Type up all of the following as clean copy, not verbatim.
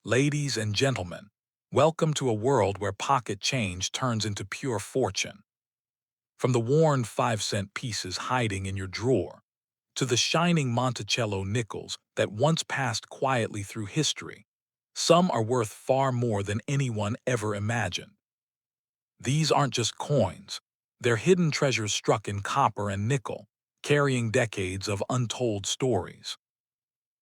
Ladies and gentlemen, welcome to a world where pocket change turns into pure fortune. From the worn 5-cent pieces hiding in your drawer, to the shining Monticello nickels that once passed quietly through history, some are worth far more than anyone ever imagined. These aren't just coins, they're hidden treasures struck in copper and nickel, carrying decades of untold stories.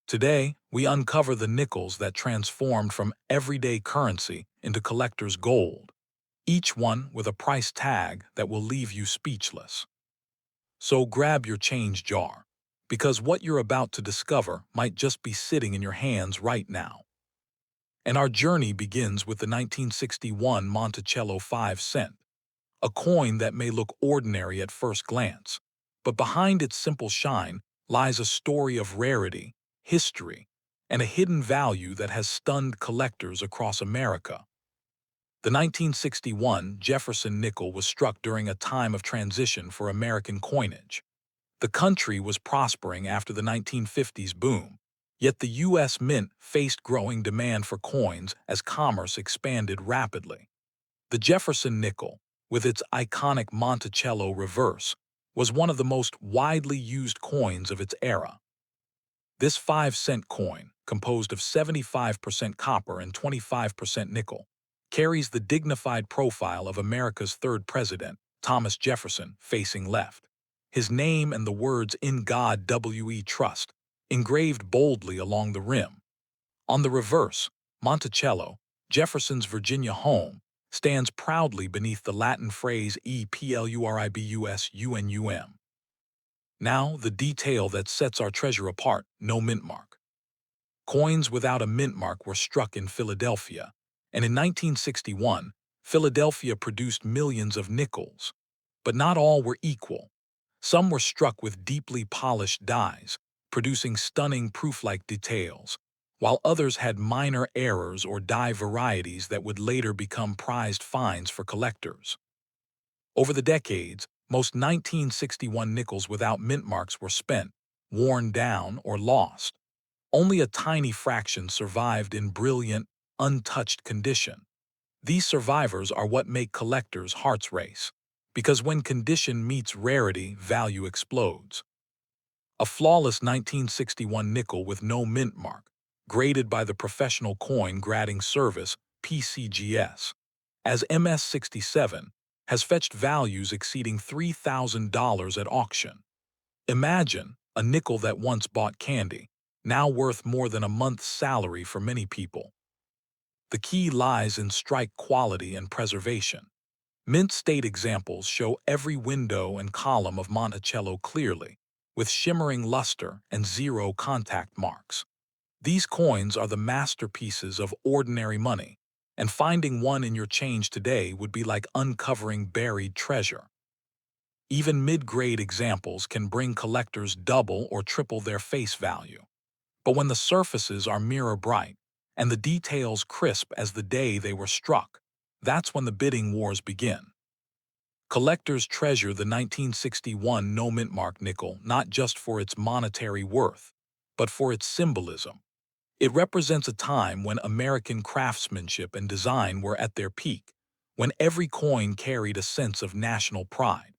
Today, we uncover the nickels that transformed from everyday currency into collector's gold, each one with a price tag that will leave you speechless. So grab your change jar, because what you're about to discover might just be sitting in your hands right now. And our journey begins with the 1961 Monticello 5 cent, a coin that may look ordinary at first glance, but behind its simple shine lies a story of rarity, history, and a hidden value that has stunned collectors across America. The 1961 Jefferson nickel was struck during a time of transition for American coinage. The country was prospering after the 1950s boom, yet the U.S. Mint faced growing demand for coins as commerce expanded rapidly. The Jefferson nickel, with its iconic Monticello reverse, was one of the most widely used coins of its era. This 5-cent coin, composed of 75% copper and 25% nickel, carries the dignified profile of America's third president, Thomas Jefferson, facing left. His name and the words "In God We Trust" engraved boldly along the rim. On the reverse, Monticello, Jefferson's Virginia home, stands proudly beneath the Latin phrase "E Pluribus Unum." Now, the detail that sets our treasure apart: no mint mark. Coins without a mint mark were struck in Philadelphia, and in 1961, Philadelphia produced millions of nickels. But not all were equal. Some were struck with deeply polished dies, producing stunning proof-like details, while others had minor errors or die varieties that would later become prized finds for collectors. Over the decades, most 1961 nickels without mint marks were spent, worn down, or lost. Only a tiny fraction survived in brilliant, untouched condition. These survivors are what make collectors' hearts race, because when condition meets rarity, value explodes. A flawless 1961 nickel with no mint mark, graded by the Professional Coin Grading Service (PCGS) as MS-67, has fetched values exceeding $3,000 at auction. Imagine a nickel that once bought candy, now worth more than a month's salary for many people. The key lies in strike quality and preservation. Mint State examples show every window and column of Monticello clearly, with shimmering luster and zero contact marks. These coins are the masterpieces of ordinary money, and finding one in your change today would be like uncovering buried treasure. Even mid-grade examples can bring collectors double or triple their face value. But when the surfaces are mirror bright and the details crisp as the day they were struck, that's when the bidding wars begin. Collectors treasure the 1961 no mint mark nickel not just for its monetary worth, but for its symbolism. It represents a time when American craftsmanship and design were at their peak, when every coin carried a sense of national pride.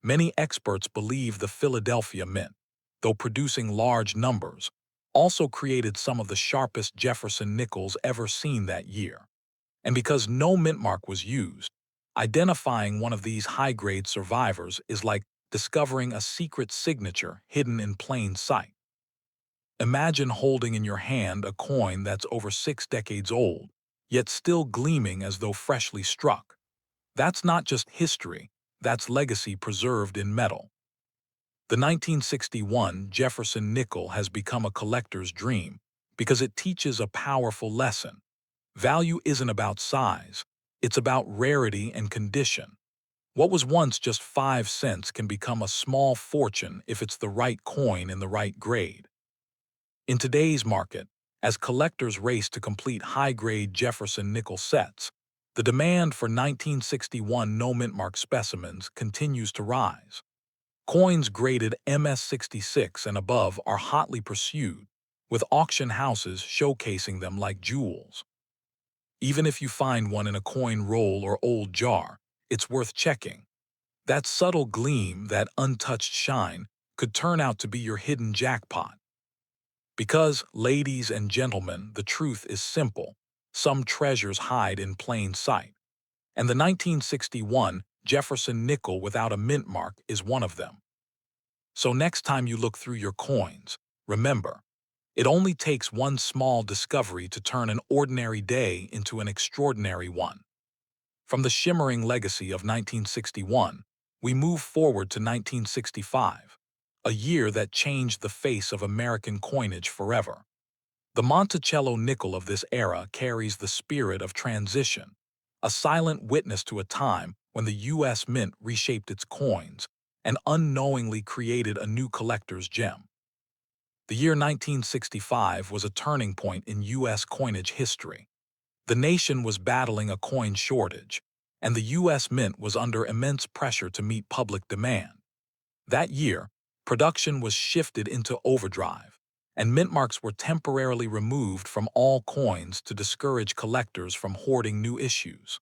Many experts believe the Philadelphia Mint, though producing large numbers, also created some of the sharpest Jefferson nickels ever seen that year. And because no mint mark was used, identifying one of these high-grade survivors is like discovering a secret signature hidden in plain sight. Imagine holding in your hand a coin that's over 6 decades old, yet still gleaming as though freshly struck. That's not just history, that's legacy preserved in metal. The 1961 Jefferson nickel has become a collector's dream because it teaches a powerful lesson. Value isn't about size, it's about rarity and condition. What was once just 5 cents can become a small fortune if it's the right coin in the right grade. In today's market, as collectors race to complete high-grade Jefferson nickel sets, the demand for 1961 no-mint mark specimens continues to rise. Coins graded MS-66 and above are hotly pursued, with auction houses showcasing them like jewels. Even if you find one in a coin roll or old jar, it's worth checking. That subtle gleam, that untouched shine, could turn out to be your hidden jackpot. Because, ladies and gentlemen, the truth is simple. Some treasures hide in plain sight. And the 1961 Jefferson nickel without a mint mark is one of them. So next time you look through your coins, remember, it only takes one small discovery to turn an ordinary day into an extraordinary one. From the shimmering legacy of 1961, we move forward to 1965, a year that changed the face of American coinage forever. The Monticello nickel of this era carries the spirit of transition, a silent witness to a time when the U.S. Mint reshaped its coins and unknowingly created a new collector's gem. The year 1965 was a turning point in U.S. coinage history. The nation was battling a coin shortage, and the U.S. Mint was under immense pressure to meet public demand. That year, production was shifted into overdrive, and mint marks were temporarily removed from all coins to discourage collectors from hoarding new issues.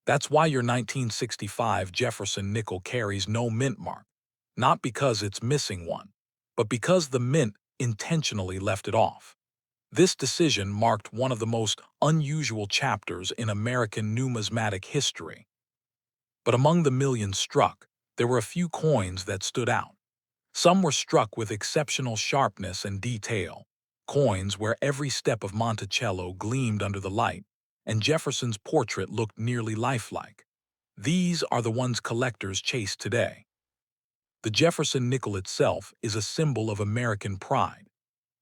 That's why your 1965 Jefferson nickel carries no mint mark, not because it's missing one, but because the mint intentionally left it off. This decision marked one of the most unusual chapters in American numismatic history. But among the millions struck, there were a few coins that stood out. Some were struck with exceptional sharpness and detail, coins where every step of Monticello gleamed under the light, and Jefferson's portrait looked nearly lifelike. These are the ones collectors chase today. The Jefferson nickel itself is a symbol of American pride.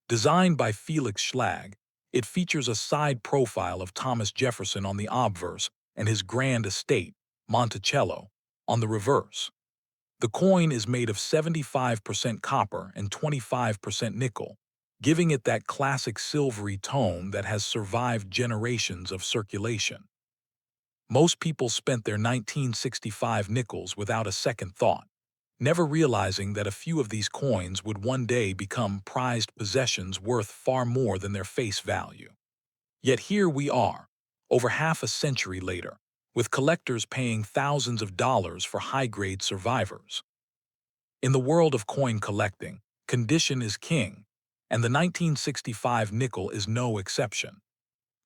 Designed by Felix Schlag, it features a side profile of Thomas Jefferson on the obverse and his grand estate, Monticello, on the reverse. The coin is made of 75% copper and 25% nickel, giving it that classic silvery tone that has survived generations of circulation. Most people spent their 1965 nickels without a second thought, never realizing that a few of these coins would one day become prized possessions worth far more than their face value. Yet here we are, over half a century later, with collectors paying thousands of dollars for high-grade survivors. In the world of coin collecting, condition is king, and the 1965 nickel is no exception.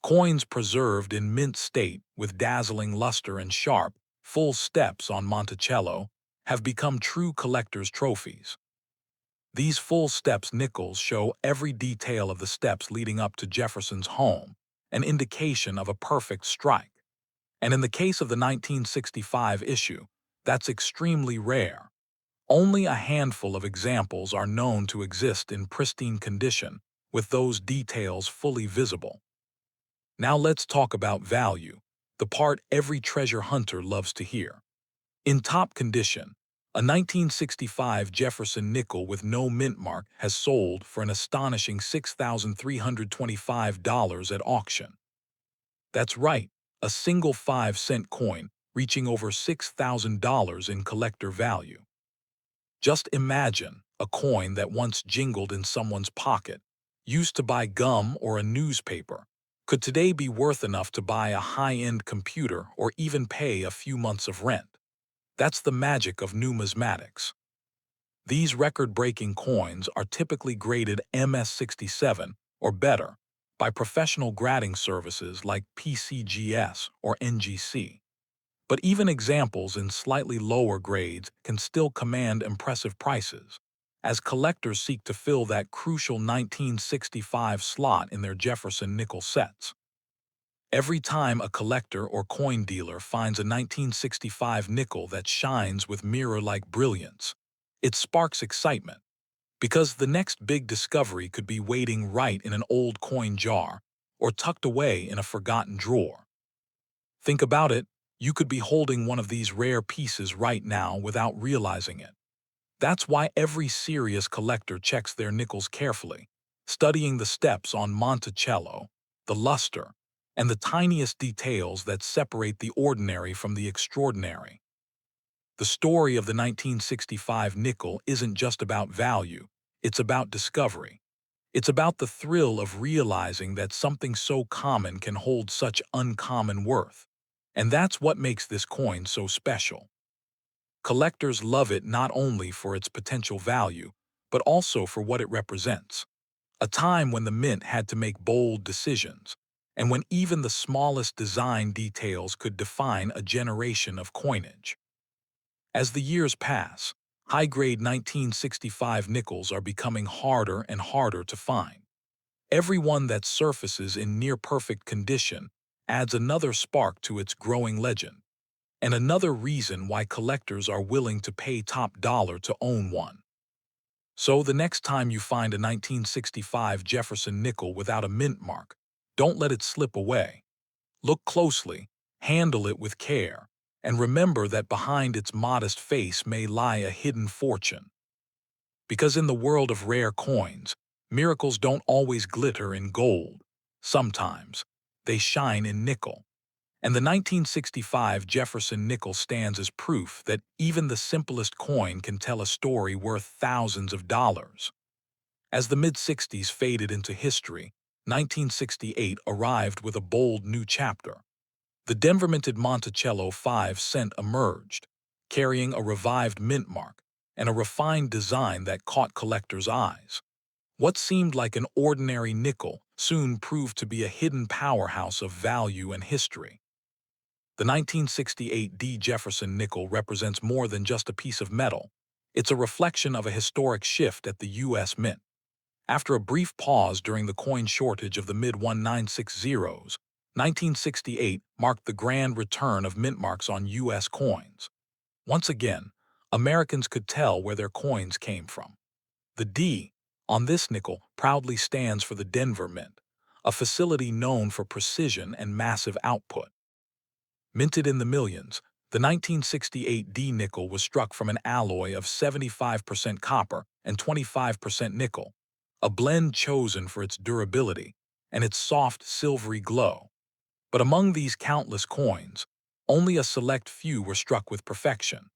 Coins preserved in mint state with dazzling luster and sharp, full steps on Monticello have become true collector's trophies. These full steps nickels show every detail of the steps leading up to Jefferson's home, an indication of a perfect strike. And in the case of the 1965 issue, that's extremely rare. Only a handful of examples are known to exist in pristine condition, with those details fully visible. Now let's talk about value, the part every treasure hunter loves to hear. In top condition, a 1965 Jefferson nickel with no mint mark has sold for an astonishing $6,325 at auction. That's right, a single 5-cent coin reaching over $6,000 in collector value. Just imagine a coin that once jingled in someone's pocket, used to buy gum or a newspaper, could today be worth enough to buy a high-end computer or even pay a few months of rent. That's the magic of numismatics. These record-breaking coins are typically graded MS-67 or better by professional grading services like PCGS or NGC. But even examples in slightly lower grades can still command impressive prices, as collectors seek to fill that crucial 1965 slot in their Jefferson nickel sets. Every time a collector or coin dealer finds a 1965 nickel that shines with mirror-like brilliance, it sparks excitement, because the next big discovery could be waiting right in an old coin jar or tucked away in a forgotten drawer. Think about it, you could be holding one of these rare pieces right now without realizing it. That's why every serious collector checks their nickels carefully, studying the steps on Monticello, the luster, and the tiniest details that separate the ordinary from the extraordinary. The story of the 1965 nickel isn't just about value, it's about discovery. It's about the thrill of realizing that something so common can hold such uncommon worth. And that's what makes this coin so special. Collectors love it not only for its potential value, but also for what it represents. A time when the mint had to make bold decisions, and when even the smallest design details could define a generation of coinage. As the years pass, high-grade 1965 nickels are becoming harder and harder to find. Every one that surfaces in near-perfect condition adds another spark to its growing legend, and another reason why collectors are willing to pay top dollar to own one. So the next time you find a 1965 Jefferson nickel without a mint mark, don't let it slip away. Look closely, handle it with care, and remember that behind its modest face may lie a hidden fortune. Because in the world of rare coins, miracles don't always glitter in gold. Sometimes, they shine in nickel. And the 1965 Jefferson nickel stands as proof that even the simplest coin can tell a story worth thousands of dollars. As the mid-60s faded into history, 1968 arrived with a bold new chapter. The Denver-minted Monticello 5 cent emerged, carrying a revived mint mark and a refined design that caught collectors' eyes. What seemed like an ordinary nickel soon proved to be a hidden powerhouse of value and history. The 1968 D. Jefferson nickel represents more than just a piece of metal. It's a reflection of a historic shift at the U.S. Mint. After a brief pause during the coin shortage of the mid-1960s, 1968 marked the grand return of mint marks on U.S. coins. Once again, Americans could tell where their coins came from. The D on this nickel proudly stands for the Denver Mint, a facility known for precision and massive output. Minted in the millions, the 1968 D nickel was struck from an alloy of 75% copper and 25% nickel, a blend chosen for its durability and its soft silvery glow. But among these countless coins, only a select few were struck with perfection,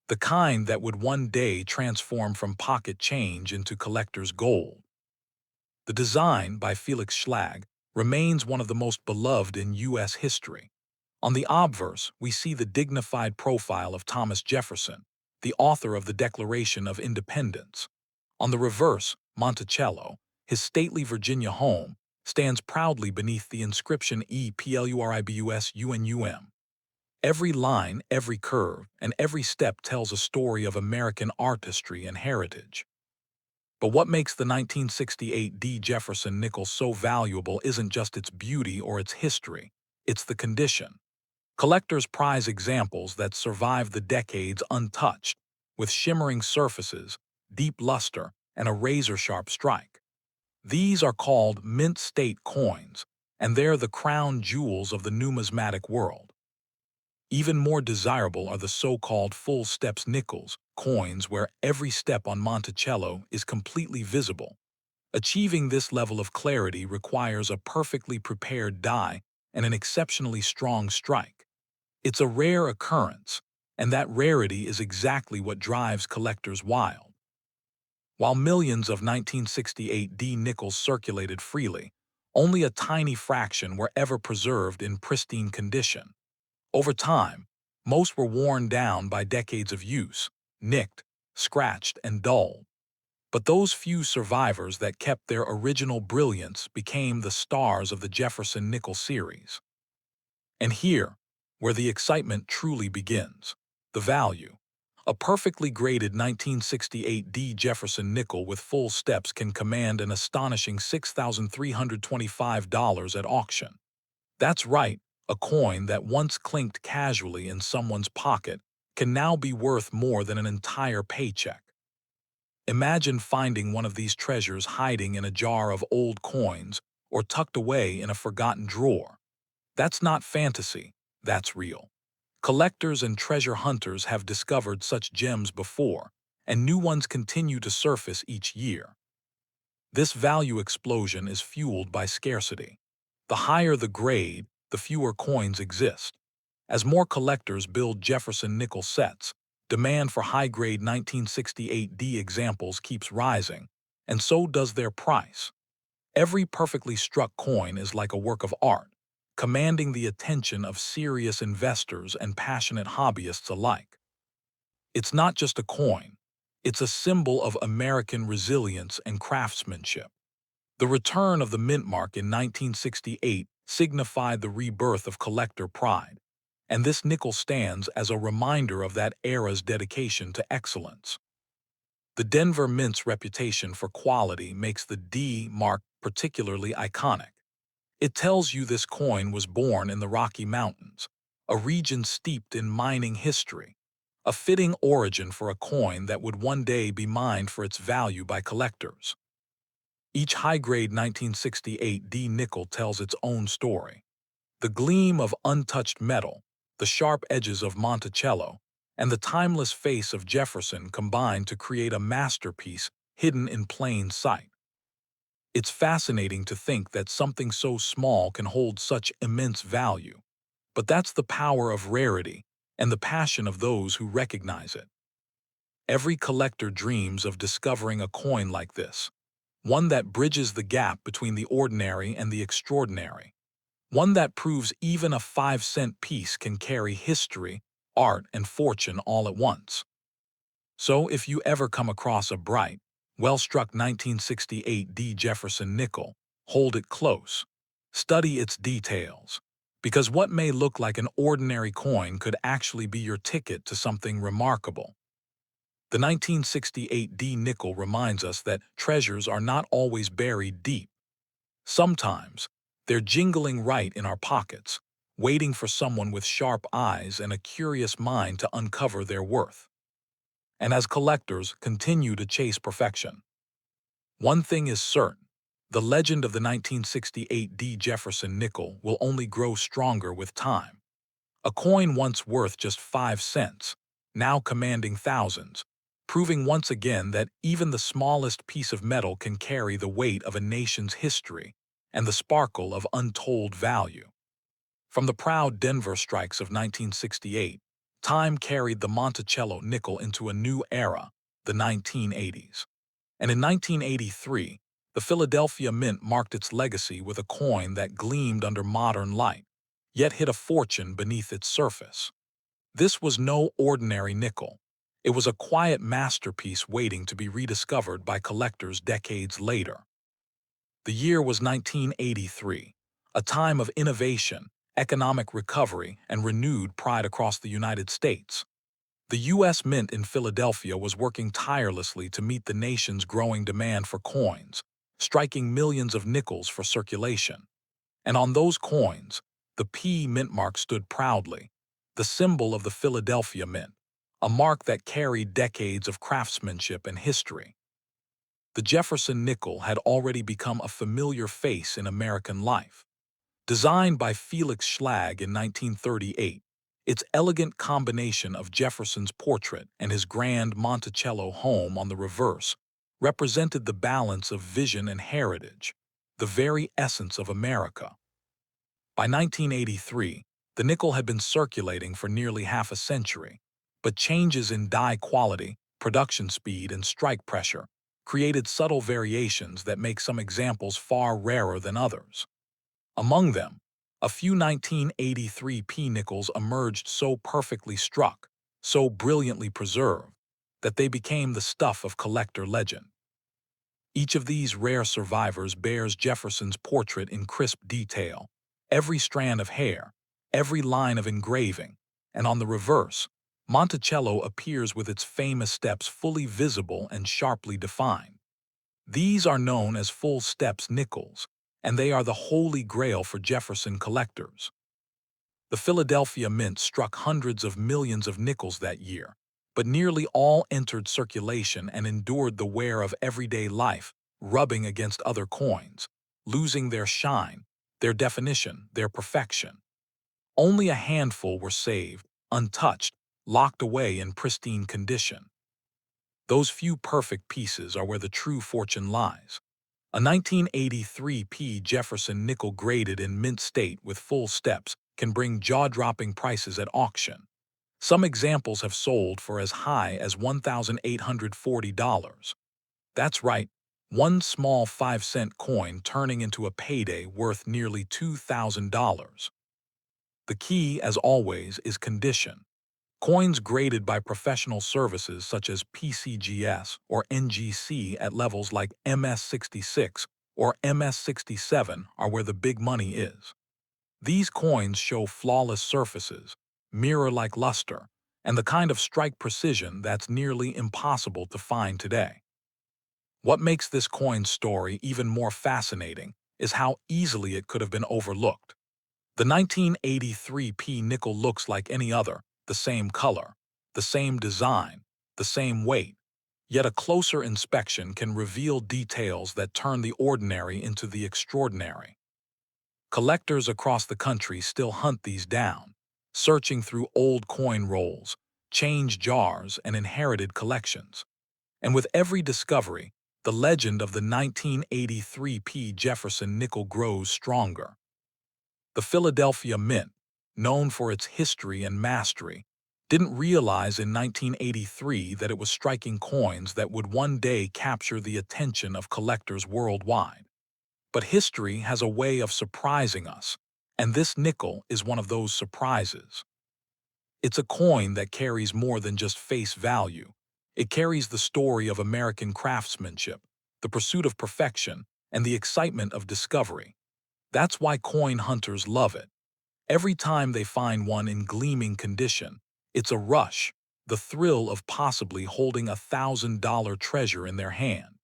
the kind that would one day transform from pocket change into collector's gold. The design, by Felix Schlag, remains one of the most beloved in U.S. history. On the obverse, we see the dignified profile of Thomas Jefferson, the author of the Declaration of Independence. On the reverse, Monticello, his stately Virginia home, stands proudly beneath the inscription E.P.L.U.R.I.B.U.S.U.N.U.M. Every line, every curve, and every step tells a story of American artistry and heritage. But what makes the 1968 D. Jefferson nickel so valuable isn't just its beauty or its history, it's the condition. Collectors prize examples that survive the decades untouched, with shimmering surfaces, deep luster, and a razor-sharp strike. These are called mint state coins, and they're the crown jewels of the numismatic world. Even more desirable are the so-called full steps nickels, coins where every step on Monticello is completely visible. Achieving this level of clarity requires a perfectly prepared die and an exceptionally strong strike. It's a rare occurrence, and that rarity is exactly what drives collectors wild. While millions of 1968 D nickels circulated freely, only a tiny fraction were ever preserved in pristine condition. Over time, most were worn down by decades of use, nicked, scratched, and dulled. But those few survivors that kept their original brilliance became the stars of the Jefferson nickel series. And here, where the excitement truly begins, the value. A perfectly graded 1968 D Jefferson nickel with full steps can command an astonishing $6,325 at auction. That's right, a coin that once clinked casually in someone's pocket can now be worth more than an entire paycheck. Imagine finding one of these treasures hiding in a jar of old coins or tucked away in a forgotten drawer. That's not fantasy, that's real. Collectors and treasure hunters have discovered such gems before, and new ones continue to surface each year. This value explosion is fueled by scarcity. The higher the grade, the fewer coins exist. As more collectors build Jefferson nickel sets, demand for high-grade 1968 D examples keeps rising, and so does their price. Every perfectly struck coin is like a work of art, commanding the attention of serious investors and passionate hobbyists alike. It's not just a coin, it's a symbol of American resilience and craftsmanship. The return of the mint mark in 1968 signified the rebirth of collector pride, and this nickel stands as a reminder of that era's dedication to excellence. The Denver Mint's reputation for quality makes the D mark particularly iconic. It tells you this coin was born in the Rocky Mountains, a region steeped in mining history, a fitting origin for a coin that would one day be mined for its value by collectors. Each high-grade 1968 D nickel tells its own story. The gleam of untouched metal, the sharp edges of Monticello, and the timeless face of Jefferson combine to create a masterpiece hidden in plain sight. It's fascinating to think that something so small can hold such immense value, but that's the power of rarity and the passion of those who recognize it. Every collector dreams of discovering a coin like this, one that bridges the gap between the ordinary and the extraordinary, one that proves even a 5-cent piece can carry history, art, and fortune all at once. So if you ever come across a bright, well-struck 1968 D Jefferson nickel, hold it close. Study its details, because what may look like an ordinary coin could actually be your ticket to something remarkable. The 1968 D nickel reminds us that treasures are not always buried deep. Sometimes, they're jingling right in our pockets, waiting for someone with sharp eyes and a curious mind to uncover their worth. And as collectors continue to chase perfection, one thing is certain: the legend of the 1968 D Jefferson nickel will only grow stronger with time. A coin once worth just 5 cents, now commanding thousands, proving once again that even the smallest piece of metal can carry the weight of a nation's history and the sparkle of untold value. From the proud Denver strikes of 1968, time carried the Monticello nickel into a new era, the 1980s. And in 1983, the Philadelphia Mint marked its legacy with a coin that gleamed under modern light, yet hid a fortune beneath its surface. This was no ordinary nickel. It was a quiet masterpiece waiting to be rediscovered by collectors decades later. The year was 1983, a time of innovation, economic recovery, and renewed pride across the United States. The U.S. Mint in Philadelphia was working tirelessly to meet the nation's growing demand for coins, striking millions of nickels for circulation. And on those coins, the P mint mark stood proudly, the symbol of the Philadelphia Mint, a mark that carried decades of craftsmanship and history. The Jefferson nickel had already become a familiar face in American life. Designed by Felix Schlag in 1938, its elegant combination of Jefferson's portrait and his grand Monticello home on the reverse represented the balance of vision and heritage, the very essence of America. By 1983, the nickel had been circulating for nearly half a century, but changes in die quality, production speed, and strike pressure created subtle variations that make some examples far rarer than others. Among them, a few 1983 P nickels emerged so perfectly struck, so brilliantly preserved, that they became the stuff of collector legend. Each of these rare survivors bears Jefferson's portrait in crisp detail, every strand of hair, every line of engraving, and on the reverse, Monticello appears with its famous steps fully visible and sharply defined. These are known as full steps nickels, and they are the holy grail for Jefferson collectors. The Philadelphia Mint struck hundreds of millions of nickels that year, but nearly all entered circulation and endured the wear of everyday life, rubbing against other coins, losing their shine, their definition, their perfection. Only a handful were saved, untouched, locked away in pristine condition. Those few perfect pieces are where the true fortune lies. A 1983 P Jefferson nickel graded in mint state with full steps can bring jaw-dropping prices at auction. Some examples have sold for as high as $1,840. That's right, One small 5-cent coin turning into a payday worth nearly $2,000. The key, as always, is condition. Coins graded by professional services such as PCGS or NGC at levels like MS66 or MS67 are where the big money is. These coins show flawless surfaces, mirror-like luster, and the kind of strike precision that's nearly impossible to find today. What makes this coin's story even more fascinating is how easily it could have been overlooked. The 1983 P nickel looks like any other, the same color, the same design, the same weight, yet a closer inspection can reveal details that turn the ordinary into the extraordinary. Collectors across the country still hunt these down, searching through old coin rolls, change jars, and inherited collections. And with every discovery, the legend of the 1983 P Jefferson nickel grows stronger. The Philadelphia Mint, known for its history and mastery, didn't realize in 1983 that it was striking coins that would one day capture the attention of collectors worldwide. But history has a way of surprising us, and this nickel is one of those surprises. It's a coin that carries more than just face value. It carries the story of American craftsmanship, the pursuit of perfection, and the excitement of discovery. That's why coin hunters love it. Every time they find one in gleaming condition, it's a rush, the thrill of possibly holding $1,000 treasure in their hand.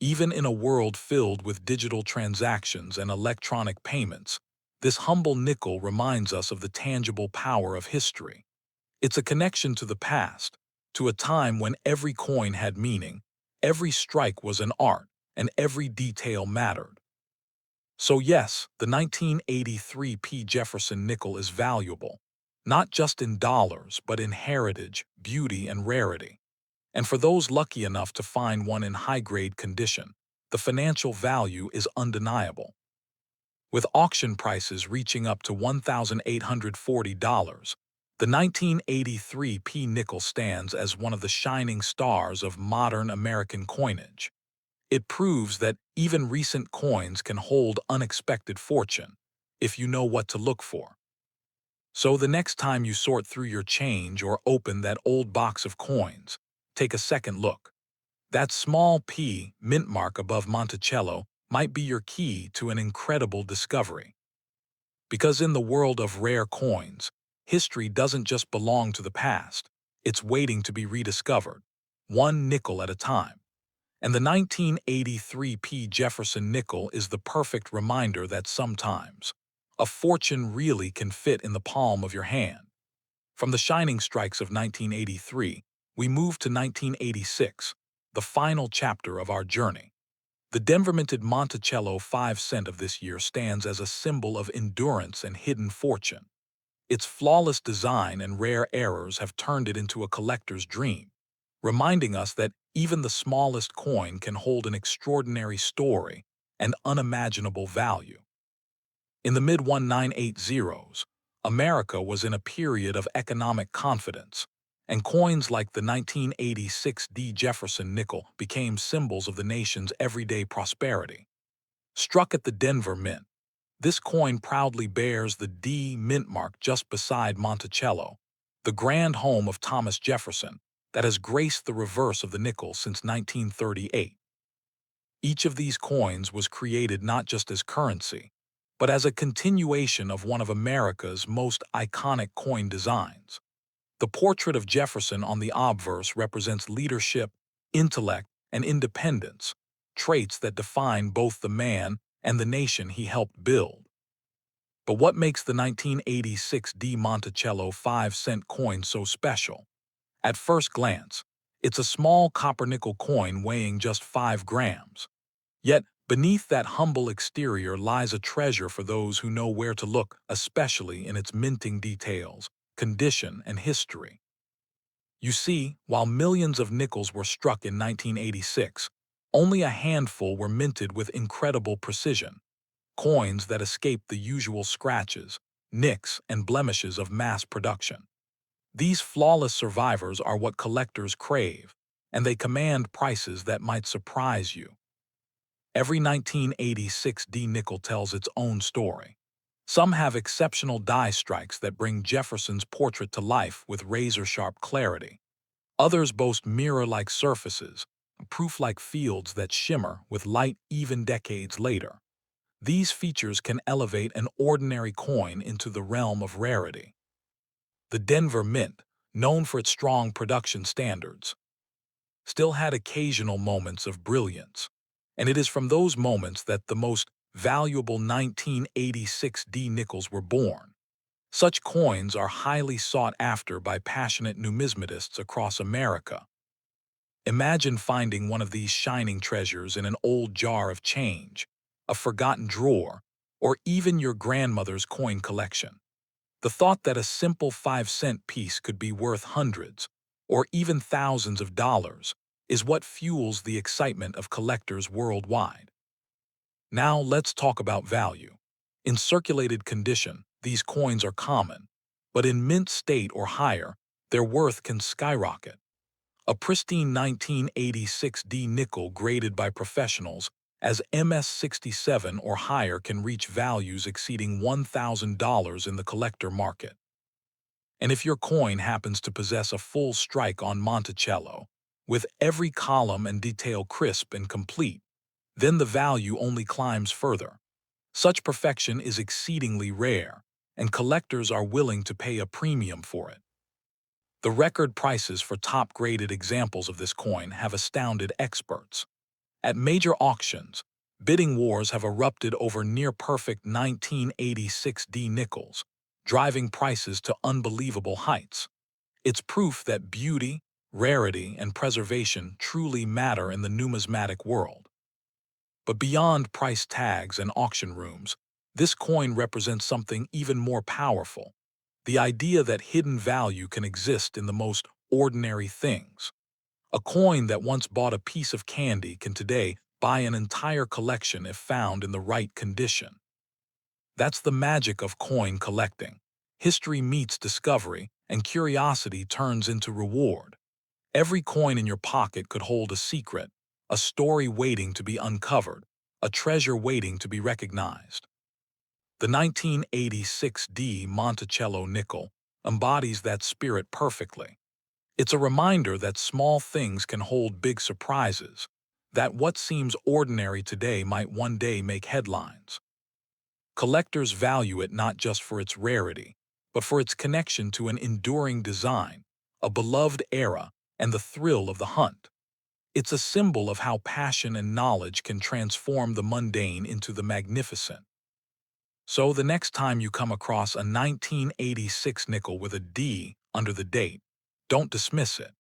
Even in a world filled with digital transactions and electronic payments, this humble nickel reminds us of the tangible power of history. It's a connection to the past, to a time when every coin had meaning, every strike was an art, and every detail mattered. So yes, the 1983 P. Jefferson nickel is valuable, not just in dollars, but in heritage, beauty, and rarity. And for those lucky enough to find one in high-grade condition, the financial value is undeniable. With auction prices reaching up to $1,840, the 1983 P nickel stands as one of the shining stars of modern American coinage. It proves that even recent coins can hold unexpected fortune, if you know what to look for. So the next time you sort through your change or open that old box of coins, take a second look. That small P mint mark above Monticello might be your key to an incredible discovery. Because in the world of rare coins, history doesn't just belong to the past, it's waiting to be rediscovered, one nickel at a time. And the 1983 P Jefferson nickel is the perfect reminder that sometimes a fortune really can fit in the palm of your hand. From the shining strikes of 1983, we move to 1986, the final chapter of our journey. The Denver-minted Monticello 5-cent of this year stands as a symbol of endurance and hidden fortune. Its flawless design and rare errors have turned it into a collector's dream, reminding us that even the smallest coin can hold an extraordinary story and unimaginable value. In the mid-1980s, America was in a period of economic confidence, and coins like the 1986 D. Jefferson nickel became symbols of the nation's everyday prosperity. Struck at the Denver Mint, this coin proudly bears the D mint mark just beside Monticello, the grand home of Thomas Jefferson that has graced the reverse of the nickel since 1938. Each of these coins was created not just as currency, but as a continuation of one of America's most iconic coin designs. The portrait of Jefferson on the obverse represents leadership, intellect, and independence, traits that define both the man and the nation he helped build. But what makes the 1986 D Monticello 5-cent coin so special? At first glance, it's a small copper-nickel coin weighing just 5 grams. Yet, beneath that humble exterior lies a treasure for those who know where to look, especially in its minting details, condition, and history. You see, while millions of nickels were struck in 1986, only a handful were minted with incredible precision, coins that escaped the usual scratches, nicks, and blemishes of mass production. These flawless survivors are what collectors crave, and they command prices that might surprise you. Every 1986 D nickel tells its own story. Some have exceptional die strikes that bring Jefferson's portrait to life with razor-sharp clarity. Others boast mirror-like surfaces, proof-like fields that shimmer with light even decades later. These features can elevate an ordinary coin into the realm of rarity. The Denver Mint, known for its strong production standards, still had occasional moments of brilliance, and it is from those moments that the most valuable 1986 D nickels were born. Such coins are highly sought after by passionate numismatists across America. Imagine finding one of these shining treasures in an old jar of change, a forgotten drawer, or even your grandmother's coin collection. The thought that a simple 5-cent piece could be worth hundreds, or even thousands of dollars, is what fuels the excitement of collectors worldwide. Now let's talk about value. In circulated condition, these coins are common, but in mint state or higher, their worth can skyrocket. A pristine 1986 D nickel graded by professionals as MS-67 or higher can reach values exceeding $1,000 in the collector market. And if your coin happens to possess a full strike on Monticello, with every column and detail crisp and complete, then the value only climbs further. Such perfection is exceedingly rare, and collectors are willing to pay a premium for it. The record prices for top-graded examples of this coin have astounded experts. At major auctions, bidding wars have erupted over near-perfect 1986 D nickels, driving prices to unbelievable heights. It's proof that beauty, rarity, and preservation truly matter in the numismatic world. But beyond price tags and auction rooms, this coin represents something even more powerful: the idea that hidden value can exist in the most ordinary things. A coin that once bought a piece of candy can today buy an entire collection if found in the right condition. That's the magic of coin collecting. History meets discovery, and curiosity turns into reward. Every coin in your pocket could hold a secret, a story waiting to be uncovered, a treasure waiting to be recognized. The 1986 D Monticello nickel embodies that spirit perfectly. It's a reminder that small things can hold big surprises, that what seems ordinary today might one day make headlines. Collectors value it not just for its rarity, but for its connection to an enduring design, a beloved era, and the thrill of the hunt. It's a symbol of how passion and knowledge can transform the mundane into the magnificent. So the next time you come across a 1986 nickel with a D under the date, don't dismiss it.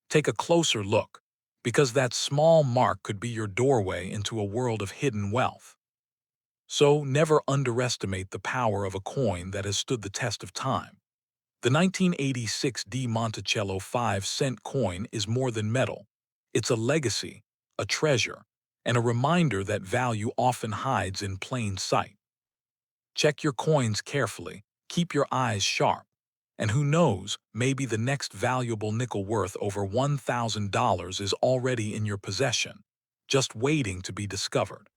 Take a closer look, because that small mark could be your doorway into a world of hidden wealth. So never underestimate the power of a coin that has stood the test of time. The 1986 D Monticello 5-cent coin is more than metal. It's a legacy, a treasure, and a reminder that value often hides in plain sight. Check your coins carefully, keep your eyes sharp, and who knows, maybe the next valuable nickel worth over $1,000 is already in your possession, just waiting to be discovered.